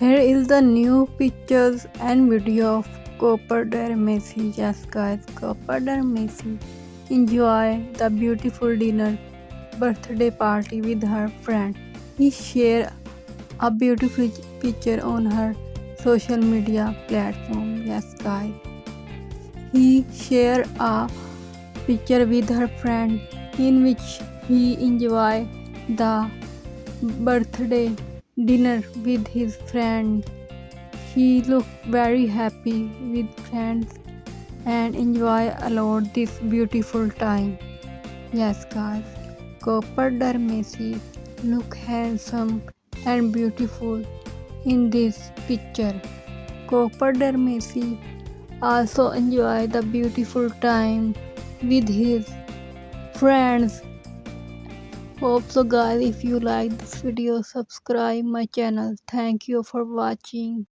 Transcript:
Here is the new pictures and video of Copper Messi. Yes guys, Copper Messi enjoy the beautiful dinner birthday party with her friend. He shared a beautiful picture on her social media platform. Yes guys, he shared a picture with her friend in which he enjoy the birthday dinner with his friend. He looked very happy with friends and enjoy a lot this beautiful time. Yes guys, Copper Messi look handsome and beautiful in this picture. Copper Messi also enjoy the beautiful time with his friends. Hope so guys, if you like this video, subscribe my channel. Thank you for watching.